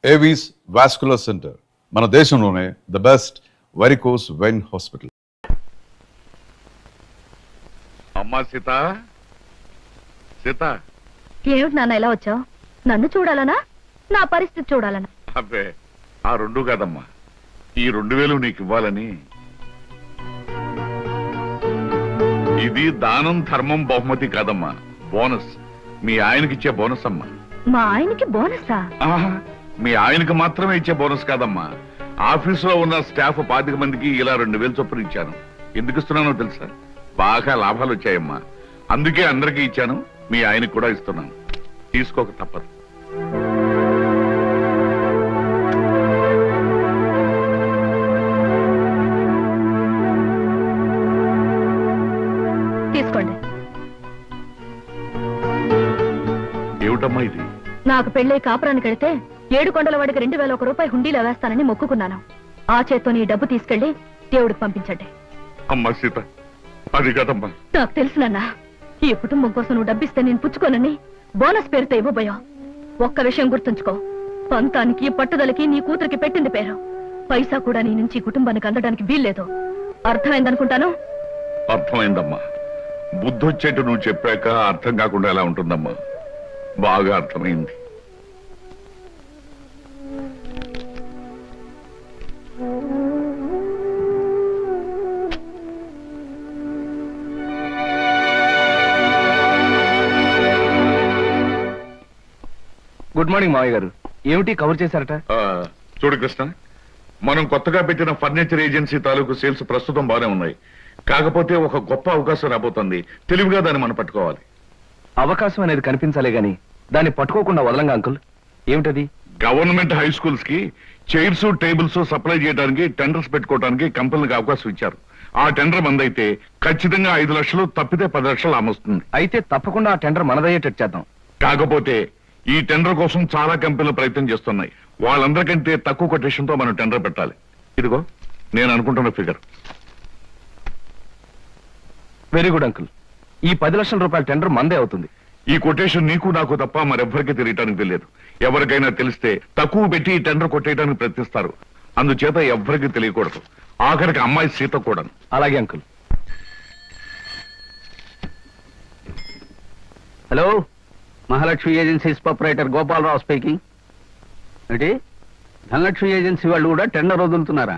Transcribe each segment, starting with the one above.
Avis vascular centre మన దేశంలోనే the best varicose vein hospital. అమ్మా సీత, సీత. ఏమిటి నాన్న ఇలా వచ్చావు? నన్ను చూడాలనా నా పరిస్థితి చూడాలనా? అబ్బే, ఆ రెండు కాదమ్మా, ఈ 2000 నీకు ఇవ్వాలని. ఇది దానం ధర్మం బహుమతి కాదమ్మా, బోనస్. మీ ఆయనకి ఇచ్చే బోనస్ అమ్మా. మా ఆయనకి బోనసా? మీ ఆయనకి మాత్రమే ఇచ్చే బోనస్ కాదమ్మా, ఆఫీసులో ఉన్న స్టాఫ్ 25 మందికి ఇలా 2000 చొప్పున ఇచ్చాను. ఎందుకు ఇస్తున్నానో తెలుసా? బాగా లాభాలు వచ్చాయమ్మా, అందుకే అందరికీ ఇచ్చాను. మీ ఆయనకి కూడా ఇస్తున్నాను, తీసుకోక తప్పదు. తీసుకోండి. ఏమిటమ్మా ఇది? నాకు పెళ్ళై కాపురానికి వెళితే 7 కొండల వాడికి 2001 రూపాయి హుండీలో వేస్తానని మొక్కుకున్నాను. ఆ చేత్తో నీ డబ్బు తీసుకెళ్లి దేవుడికి పంపించండి. అమ్మా సీత, అది కాదమ్మా. నాకు తెలుసునన్నా, ఈ కుటుంబం కోసం నువ్వు డబ్బిస్తే నేను పుచ్చుకోనని బోనస్ పేరుతో ఇవ్వబోయావు. ఒక్క విషయం గుర్తుంచుకో, పంతానికి పట్టుదలకి నీ కూతురికి పెట్టింది పేరు. పైసా కూడా నీ నుంచి కుటుంబానికి అందడానికి వీల్లేదు. అర్థమైందనుకుంటాను. అర్థమైందమ్మా. బుద్ధొచ్చేట్టు నువ్వు చెప్పాక అర్థం కాకుండా ఎలా ఉంటుందమ్మా? బాగా అర్థమైంది. గుడ్ మార్నింగ్ మావయ్య గారు. ఏమిటి కవర్ చేశారట? చూడు కృష్ణ, మనం కొత్తగా పెట్టిన ఫర్నిచర్ ఏజెన్సీ తాలూకు సేల్స్ ప్రస్తుతం బాగానే ఉన్నాయి. కాకపోతే ఒక గొప్ప అవకాశం రాబోతుంది. తెలివిగా దాన్ని మనం పట్టుకోవాలి. అవకాశం అనేది కనిపించాలే గాని దాన్ని పట్టుకోకుండా వదలంగా అంకుల్. ఏమిటది? గవర్నమెంట్ హై స్కూల్స్ కి చైర్స్ టేబుల్స్ సప్లై చేయడానికి టెండర్స్ పెట్టుకోవడానికి కంపెనీలకు అవకాశం ఇచ్చారు. ఆ టెండర్ మందైతే ఖచ్చితంగా 5 లక్షలు, తప్పితే 10 లక్షలు అమ్మొస్తుంది. అయితే తప్పకుండా ఆ టెండర్ మనదయ్యేటట్టు చేద్దాం. కాకపోతే ఈ టెండర్ కోసం చాలా కంపెనీలు ప్రయత్నం చేస్తున్నాయి. వాళ్ళందరికంటే తక్కువ కొటేషన్ తో మనం టెండర్ పెట్టాలి. ఇదిగో నేను అనుకుంటున్న ఫిగర్. Very good uncle. ఈ 10 లక్షల రూపాయల టెండర్ మందే అవుతుంది. ఈ కొటేషన్ నీకు నాకు తప్ప మరెవ్వరికీ తెలియటానికి తెలియదు. ఎవరికైనా తెలిస్తే తక్కువ పెట్టి ఈ టెండర్ కొట్టేయడానికి ప్రయత్నిస్తారు. అందుచేత ఎవ్వరికీ తెలియకూడదు. ఆఖరికి అమ్మాయి సీత కూడా. అలాగే uncle. Hello, Mahalakshmi agencies proprietor Gopalarao speaking. ఏంటి, ధనలక్ష్మి ఏజెన్సీ వాళ్ళు కూడా టెండర్ వదులుతున్నారా?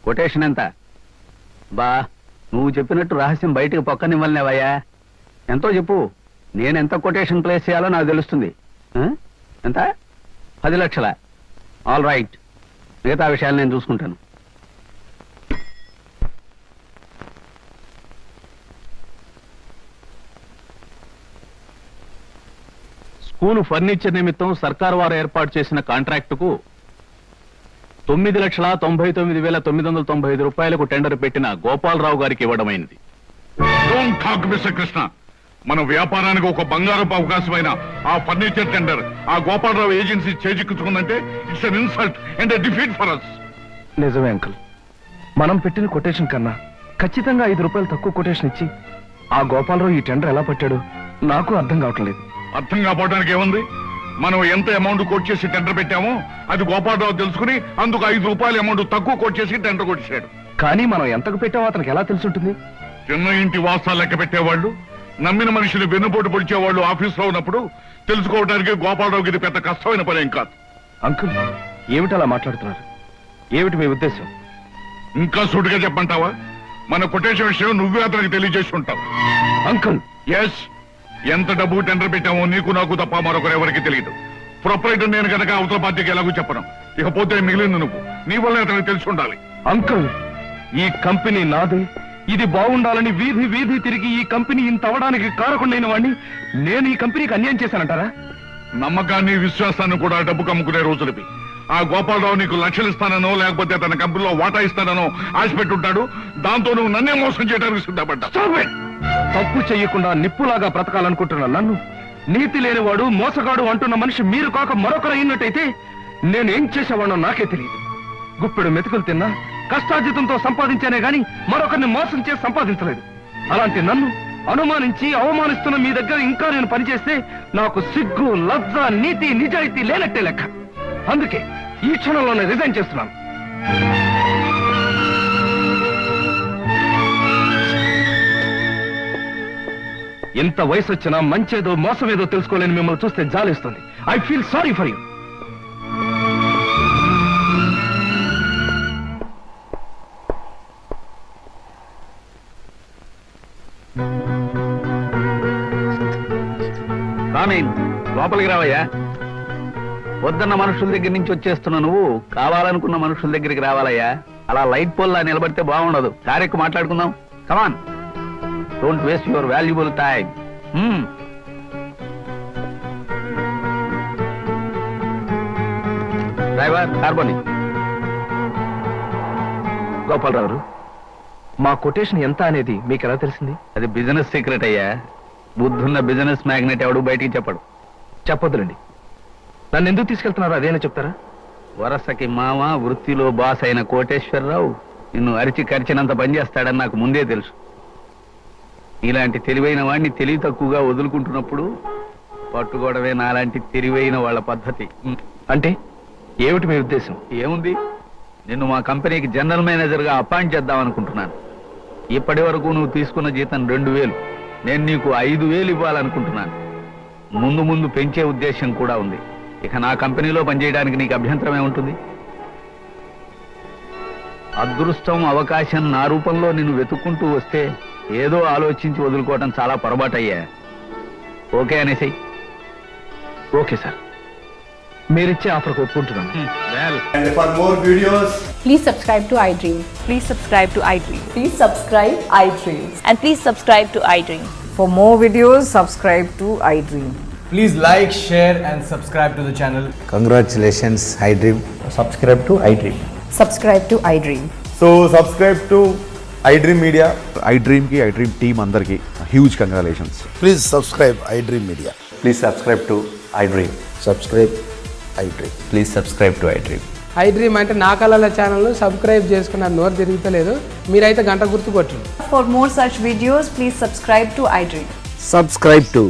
కొటేషన్ ఎంత? బా, నువ్వు చెప్పినట్టు రహస్యం బయటకు పక్కనివ్వలేవయ్యా. ఎంతో చెప్పు, నేను ఎంత కొటేషన్ ప్లేస్ చేయాలో నాకు తెలుస్తుంది. ఎంత? 10 లక్షల. ఆల్ రైట్, మిగతా విషయాలు నేను చూసుకుంటాను. స్కూలు ఫర్నిచర్ నిమిత్తం సర్కారు వారు ఏర్పాటు చేసిన కాంట్రాక్టుకు 9,99,995 రూపాయలకు టెండర్ పెట్టిన గోపాలరావు గారికి ఇవ్వడమైంది. Don't talk mister Krishna. మన వ్యాపారానికి ఒక బంగారపు అవకాశమైన ఆ ఫర్నిచర్ టెండర్ ఆ గోపాలరావు ఏజెన్సీ చేజిక్కించుకుందంటే it's an insult and defeat for us. నిజమే అంకుల్. మనం పెట్టిన కొటేషన్ కన్నా ఖచ్చితంగా 5 రూపాయలు తక్కువ కొటేషన్ ఇచ్చి ఆ గోపాలరావు ఈ టెండర్ ఎలా పట్టాడు నాకు అర్థం కావట్లేదు. అర్థం కాపోవడానికి ఏముంది? మనం ఎంత అమౌంట్ కోట్ చేసి టెండర్ పెట్టామో అది గోపాలరావు తెలుసుకుని అందుకు 5 రూపాయల అమౌంట్ తక్కువ కోట్ చేసి టెండర్ కొట్టేశాడు. కానీ మనం ఎంతకు పెట్టామో అతనికి ఎలా తెలుసుంటుంది? చిన్న ఇంటి వాసాలు లెక్క పెట్టేవాళ్ళు, నమ్మిన మనుషులు వెన్నుపోటు పొడిచేవాళ్ళు ఆఫీసులో ఉన్నప్పుడు తెలుసుకోవడానికి గోపాలరావుకి ఇది పెద్ద కష్టమైన పని ఏం కాదు. అంకుల్, ఏమిటి అలా మాట్లాడుతున్నారు? ఏమిటి మీ ఉద్దేశం? ఇంకా సూటిగా చెప్పంటావా? మన కొటేషన్ విషయం నువ్వే అతనికి తెలియజేసి ఉంటావు. అంకుల్, ఎస్, ఎంత డబ్బు టెండర్ పెట్టామో నీకు నాకు తప్ప మరొకరు ఎవరికి తెలియదు. ప్రొపరైటర్ నేను కనుక అవతల పార్టీకి ఎలాగో చెప్పను. ఇకపోతే మిగిలింది నువ్వు. నీ వల్ల అతనికి తెలిసి ఉండాలి. అంకుల్, ఈ కంపెనీ నాదే. ఇది బాగుండాలని వీధి వీధి తిరిగి ఈ కంపెనీ ఇంత అవడానికి కారకుండైన వాడిని నేను ఈ కంపెనీకి అన్యాయం చేశానంటారా? నమ్మకాన్ని విశ్వాసాన్ని కూడా డబ్బు కమ్ముకునే రోజులవి. ఆ గోపాలరావు నీకు లక్షలు ఇస్తానో లేకపోతే తన కంపెనీలో వాటా ఇస్తానో ఆశ పెట్టుంటాడు. దాంతో నువ్వు నన్నే మోసం చేయడానికి సిద్ధపడ్డా. తప్పు చెయ్యకుండా నిప్పులాగా బ్రతకాలనుకుంటున్న నన్ను నీతి లేనివాడు, మోసగాడు అంటున్న మనిషి మీరు కాక మరొకరు అయినట్టయితే నేనేం చేసేవాడో నాకే తెలియదు. గుప్పెడు మెతుకులు తిన్నా కష్టార్జితంతో సంపాదించానే గాని మరొకరిని మోసం చేసి సంపాదించలేదు. అలాంటి నన్ను అనుమానించి అవమానిస్తున్న మీ దగ్గర ఇంకా నేను పనిచేస్తే నాకు సిగ్గు, లజ్జ, నీతి, నిజాయితీ లేనట్టే లెక్క. అందుకే ఈ క్షణంలోనే రిజైన్ చేస్తున్నాను. ఎంత వయసు వచ్చినా మంచేదో మోసమేదో తెలుసుకోలేని మిమ్మల్ని చూస్తే జాలిస్తుంది. I feel sorry for you. లోపలికి రావయ్యా. వద్దన్న మనుషుల దగ్గర నుంచి వచ్చేస్తున్న నువ్వు కావాలనుకున్న మనుషుల దగ్గరికి రావాలయ్యా. అలా లైట్ పోల్లా నిలబడితే బాగుండదు. కారెక్కు మాట్లాడుకుందాం. Come on, don't waste your valuable time. Driver, కార్బోని. గోపాలరావు, మా కొటేషన్ ఎంత అనేది మీకు ఎలా తెలిసింది? అది బిజినెస్ సీక్రెట్ అయ్యా. బుద్ధున్న బిజినెస్ మ్యాగ్నెట్ ఎవడు బయటికి చెప్పడు. చెప్పొద్దులండి. నన్ను ఎందుకు తీసుకెళ్తున్నారో అదేనా చెప్తారా? వరసకి మామ, వృత్తిలో బాస్ అయిన కోటేశ్వరరావు నిన్ను అరిచి కరిచినంత పనిచేస్తాడని నాకు ముందే తెలుసు. ఇలాంటి తెలివైన వాడిని తెలివి తక్కువగా వదులుకుంటున్నప్పుడు పట్టుకోవడమే నాలాంటి తెలివైన వాళ్ళ పద్ధతి. అంటే ఏమిటి మీ ఉద్దేశం? ఏముంది, నిన్ను మా కంపెనీకి జనరల్ మేనేజర్గా అపాయింట్ చేద్దాం అనుకుంటున్నాను. ఇప్పటి వరకు నువ్వు తీసుకున్న జీతం 2000. నేను నీకు 5000 ఇవ్వాలనుకుంటున్నాను. ముందు ముందు పెంచే ఉద్దేశం కూడా ఉంది. ఇక నా కంపెనీలో పనిచేయడానికి నీకు అభ్యంతరం ఏముంటుంది? అదృష్టం, అవకాశం నా రూపంలో నిన్ను వెతుక్కుంటూ వస్తే ఏదో ఆలోచించి వదులుకోవడం చాలా పొరపాటయ్యా. ఓకే అనేసాయి. ఓకే సార్, మీరిచ్చే ఆఫర్ ఒప్పుకుంటున్నాను. And for more videos, Please subscribe to iDream. Please subscribe to iDream. Please subscribe iDream. And please subscribe to iDream. For more videos, subscribe to iDream. please like, share and subscribe to the channel. Congratulations, iDream. Subscribe to iDream. Subscribe to iDream. So subscribe to iDream Media. iDream కి iDream team అందరికి huge congratulations. Please subscribe iDream Media. Please subscribe to iDream. Subscribe iDream. Please subscribe to iDream. iDream అంటే నా కళల channel subscribe చేసుకున్నారు. నోరు తిరుగుతలేదు. మీరైతే గంట గుర్తు కొట్టండి. For more such videos, please subscribe to iDream. Subscribe to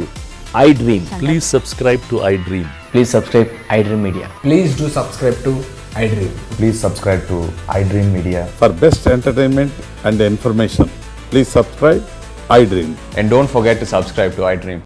iDream. Please subscribe to iDream. Please subscribe iDream Media. Please do subscribe to iDream. Please subscribe to iDream Media. For best entertainment and information, please subscribe iDream. And don't forget to subscribe to iDream.